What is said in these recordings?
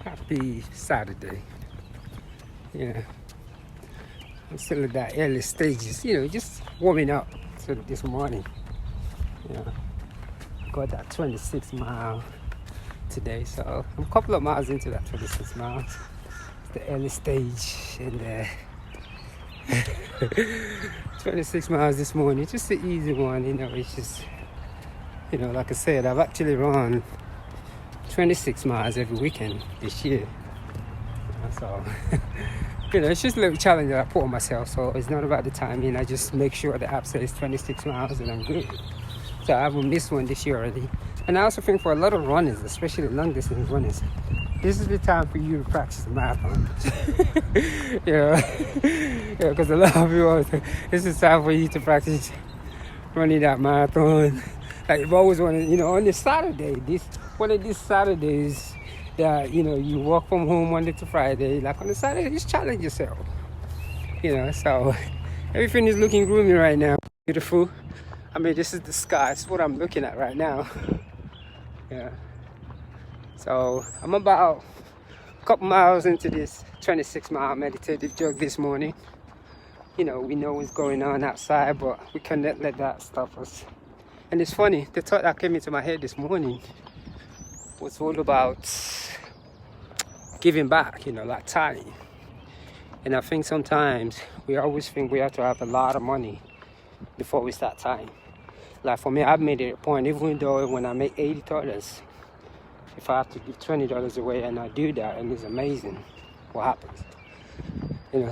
Happy Saturday. Yeah, I'm still at that early stages, just warming up to this morning. Yeah, got that 26 mile today, so I'm a couple of miles into that 26 miles. It's the early stage, and 26 miles this morning, just the easy one. It's just, like I said, I've actually run 26 miles every weekend this year. So, it's just a little challenge that I put on myself. So it's not about the timing. I just make sure the app says 26 miles and I'm good. So I haven't missed one this year already. And I also think for a lot of runners, especially long distance runners, this is the time for you to practice the marathon. Because a lot of people, this is time for you to practice running that marathon. Like you've always wanted, on this Saturday, one of these Saturdays that, you work from home Monday to Friday, like on the Saturday, just challenge yourself. So everything is looking gloomy right now. Beautiful. I mean, this is the sky. It's what I'm looking at right now. Yeah. So I'm about a couple miles into this 26-mile meditative jog this morning. We know what's going on outside, but we cannot let that stop us. And it's funny, the thought that came into my head this morning was all about giving back, like time. And I think sometimes we always think we have to have a lot of money before we start tying. Like for me, I've made it a point, even though when I make $80, if I have to give $20 away and I do that, and it's amazing what happens.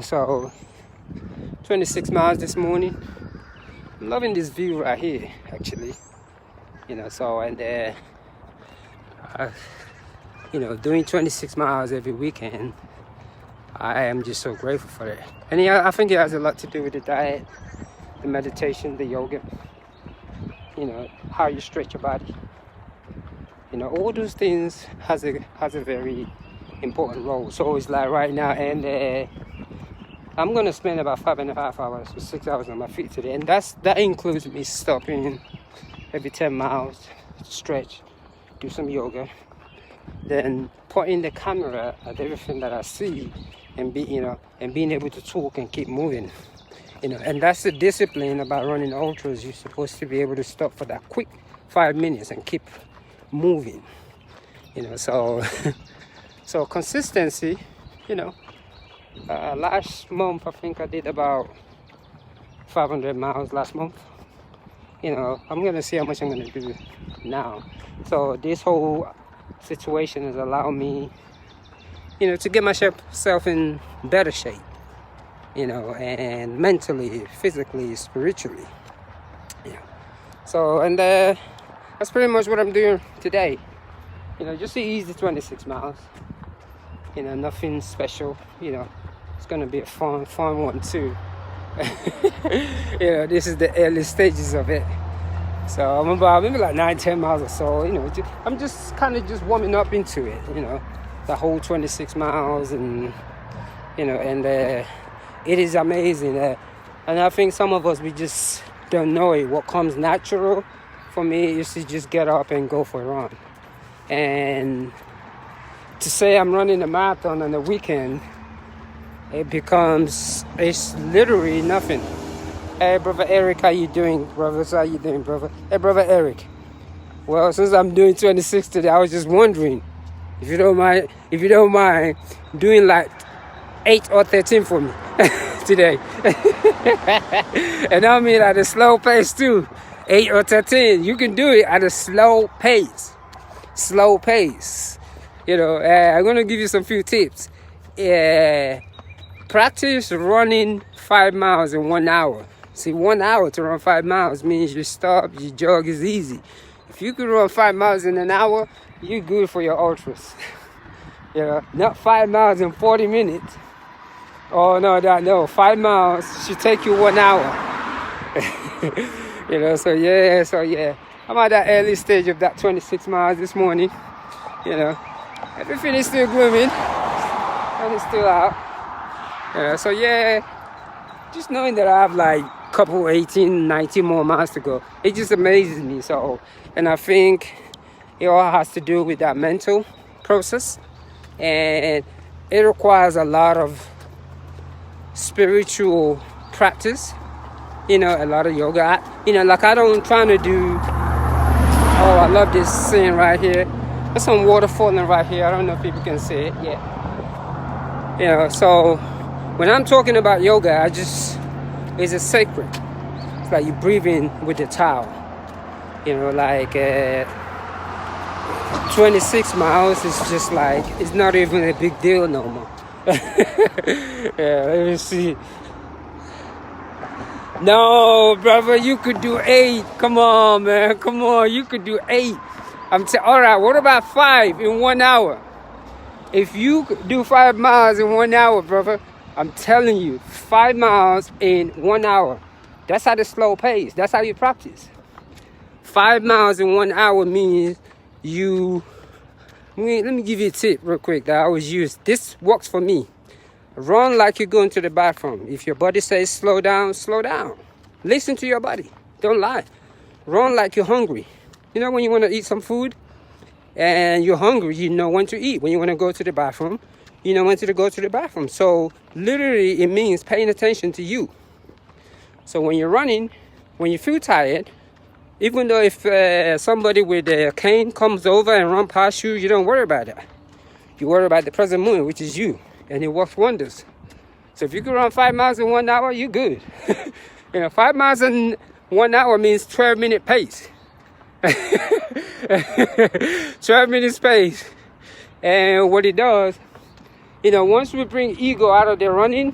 So 26 miles this morning. I'm loving this view right here, actually. Doing 26 miles every weekend, I am just so grateful for it. And I think it has a lot to do with the diet, the meditation, the yoga, how you stretch your body. All those things has a very important role. So it's like right now, and I'm gonna spend about 5.5 hours or 6 hours on my feet today, and that includes me stopping every 10 miles, stretch, do some yoga, then pointing the camera at everything that I see, and being able to talk and keep moving. And that's the discipline about running ultras. You're supposed to be able to stop for that quick 5 minutes and keep moving. So consistency. Last month I think I did about 500 miles last month. I'm gonna see how much I'm gonna do now. So this whole situation has allowed me, to get myself in better shape, and mentally, physically, spiritually. So, and that's pretty much what I'm doing today. Just the easy 26 miles. Nothing special. It's gonna be a fun one too. This is the early stages of it. So I'm about maybe like 9-10 miles or so. I'm just kind of just warming up into it. The whole 26 miles, and it is amazing. And I think some of us, we just don't know it. What comes natural for me is to just get up and go for a run. And to say I'm running a marathon on the weekend, it's literally nothing. Hey, Brother Eric, how you doing, brother? How you doing, brother? Hey, Brother Eric. Well, since I'm doing 26 today, I was just wondering if you don't mind doing like 8 or 13 for me today. And I mean at a slow pace too. 8 or 13. You can do it at a slow pace. I'm gonna give you some few tips. Practice running 5 miles in 1 hour. See, 1 hour to run 5 miles means you stop, you jog is easy. If you can run 5 miles in an hour, you're good for your ultras. Not 5 miles in 40 minutes. Oh no, 5 miles should take you 1 hour. So yeah. I'm at that early stage of that 26 miles this morning. Everything is still blooming, and it's still out. Just knowing that I have like a couple 18, 19 more miles to go, it just amazes me. So, and I think It all has to do with that mental process, and it requires a lot of spiritual practice, a lot of yoga. Like I don't trying to do, oh, I love this scene right here. There's some water falling right here. I don't know if people can see it. Yeah. So when I'm talking about yoga, it's a sacred. It's like you breathe in with the towel. Like 26 miles is just like, it's not even a big deal no more. Yeah, let me see. No, brother, you could do 8. Come on, man. Come on, you could do 8. All right, what about 5 in 1 hour? If you do 5 miles in 1 hour, brother, I'm telling you, 5 miles in 1 hour. That's how the slow pace. That's how you practice. 5 miles in 1 hour means let me give you a tip real quick that I always use. This works for me. Run like you're going to the bathroom. If your body says slow down, slow down. Listen to your body. Don't lie. Run like you're hungry. When you want to eat some food and you're hungry, you know when to eat. When you want to go to the bathroom, you know when to go to the bathroom. So literally it means paying attention to you. So when you're running, when you feel tired, even though if somebody with a cane comes over and run past you, you don't worry about that. You worry about the present moment, which is you. And it works wonders. So if you can run 5 miles in 1 hour, you're good. 5 miles in 1 hour means 12-minute pace. 12 minutes pace. And what it does, once we bring ego out of the running,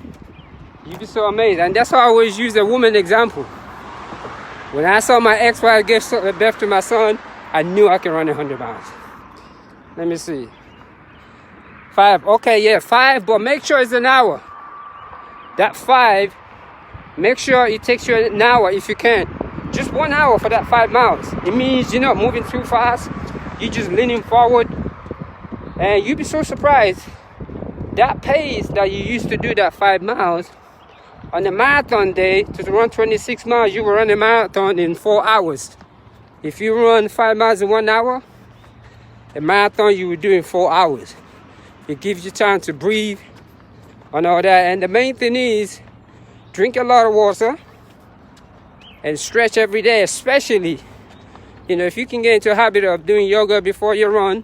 you'd be so amazed. And that's how I always use the woman example. When I saw my ex-wife give birth to my son, I knew I could run 100 miles. Let me see. 5. Okay, yeah, 5, but make sure it's an hour. That 5, make sure it takes you an hour if you can. Just 1 hour for that 5 miles. It means you're not moving too fast. You're just leaning forward. And you'd be so surprised. That pace that you used to do that 5 miles, on a marathon day, to run 26 miles, you will run a marathon in 4 hours. If you run 5 miles in 1 hour, a marathon you will do in 4 hours. It gives you time to breathe and all that. And the main thing is, drink a lot of water and stretch every day, especially, if you can get into a habit of doing yoga before you run.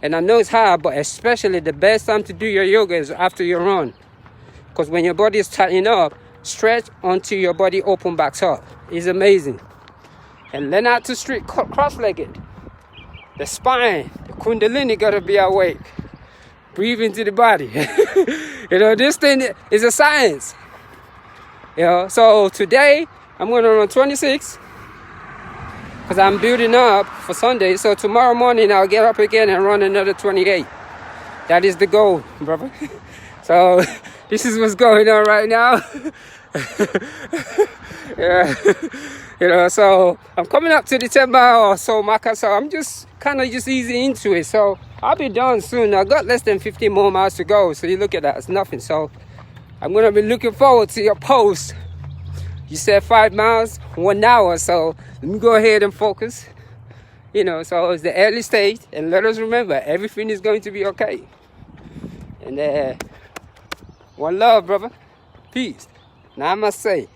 And I know it's hard, but especially the best time to do your yoga is after you run. Because when your body is tightening up, stretch until your body opens back up. It's amazing. And learn how to street cross-legged. The spine, the kundalini got to be awake. Breathe into the body. This thing is a science. So today I'm going to run 26 because I'm building up for Sunday. So tomorrow morning I'll get up again and run another 28. That is the goal, brother. So this is what's going on right now. Yeah. So I'm coming up to the 10 mile or so marker. So I'm just easy into it. So I'll be done soon. I got less than 15 more miles to go. So you look at that, it's nothing. So I'm going to be looking forward to your post. You said 5 miles, 1 hour. So let me go ahead and focus. So it's the early stage. And let us remember, everything is going to be okay. And one love, brother. Peace. Namaste.